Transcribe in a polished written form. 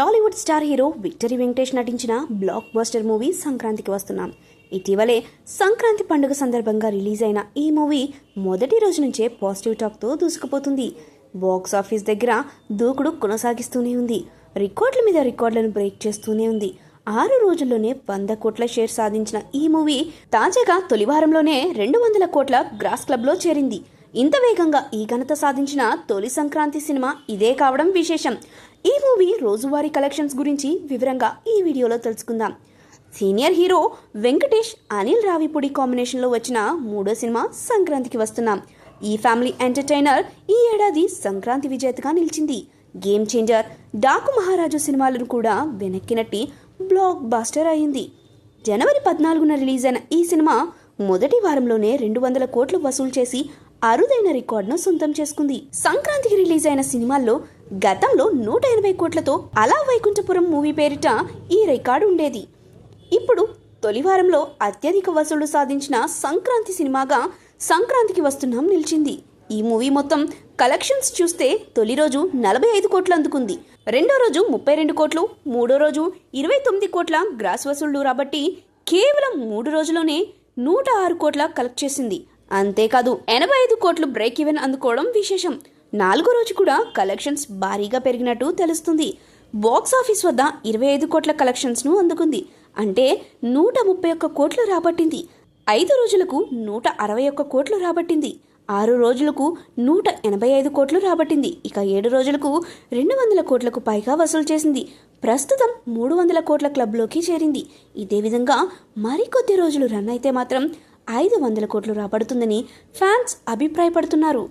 Tollywood star hero victory Venkatesh నటించిన block buster movie సంక్రాంతికి వస్తున్నాం. ఇటీవలే సంక్రాంతి పండుగ సందర్భంగా రిలీజ్ అయిన ఈ మూవీ మొదటి రోజు నుంచే పాజిటివ్ టాక్తో దూసుకుపోతుంది. బాక్స్ ఆఫీస్ దగ్గర దూకుడు కొనసాగిస్తూనే ఉంది. రికార్డుల మీద రికార్డులను బ్రేక్ చేస్తూనే ఉంది. 6 రోజుల్లోనే 100 కోట్ల షేర్ సాధించిన ఈ మూవీ తాజాగా తొలి వారంలోనే 200 కోట్ల గ్రాస్ క్లబ్లో చేరింది. ఇంత వేగంగా ఈ ఘనత సాధించిన తొలి సంక్రాంతి సినిమా ఇదే కావడం విశేషం. ఈ మూవీ రోజువారీ కలెక్షన్స్ గురించి వివరంగా ఈ వీడియోలో తెలుసుకుందాం. సీనియర్ హీరో వెంకటేష్, అనిల్ రావిపూడి కాంబినేషన్లో వచ్చిన 3వ సినిమా సంక్రాంతికి వస్తున్నాం. ఈ ఫ్యామిలీ ఎంటర్టైనర్ ఈ ఏడాది సంక్రాంతి విజేతగా నిలిచింది. గేమ్ చేంజర్, డాకు మహారాజు సినిమాలను కూడా వెనక్కినట్టి బ్లాక్ బాస్టర్ అయింది. జనవరి 14న రిలీజ్ అయిన ఈ సినిమా మొదటి వారంలోనే 200 కోట్లు వసూలు చేసి అరుదైన రికార్డును సొంతం చేసుకుంది. సంక్రాంతికి రిలీజ్ అయిన సినిమాల్లో గతంలో 180 కోట్లతో అలా వైకుంఠపురం మూవీ పేరిట ఈ రికార్డు ఉండేది. ఇప్పుడు తొలి వారంలో అత్యధిక వసూళ్లు సాధించిన సంక్రాంతి సినిమాగా సంక్రాంతికి వస్తున్నాం నిలిచింది. ఈ మూవీ మొత్తం కలెక్షన్స్ చూస్తే తొలి రోజు 45 కోట్లు అందుకుంది. రెండో రోజు 32 కోట్లు, మూడో రోజు 29 కోట్ల గ్రాస్ వసూళ్లు రాబట్టి కేవలం 3 రోజుల్లోనే 106 కోట్ల కలెక్ట్ చేసింది. అంతేకాదు 85 కోట్లు బ్రేక్ ఈవెన్ అందుకోవడం విశేషం. 4వ రోజు కూడా కలెక్షన్స్ భారీగా పెరిగినట్టు తెలుస్తుంది. బాక్స్ ఆఫీస్ వద్ద 25 కోట్ల కలెక్షన్స్ను అందుకుంది. అంటే 131 కోట్లు రాబట్టింది. 5 రోజులకు 161 కోట్లు రాబట్టింది. 6 రోజులకు 185 కోట్లు రాబట్టింది. ఇక 7 రోజులకు 200 కోట్లకు పైగా వసూలు చేసింది. ప్రస్తుతం 300 కోట్ల క్లబ్లోకి చేరింది. ఇదే విధంగా మరికొద్ది రోజులు రన్ అయితే మాత్రం 500 కోట్లు రాబడుతుందని ఫ్యాన్స్ అభిప్రాయపడుతున్నారు.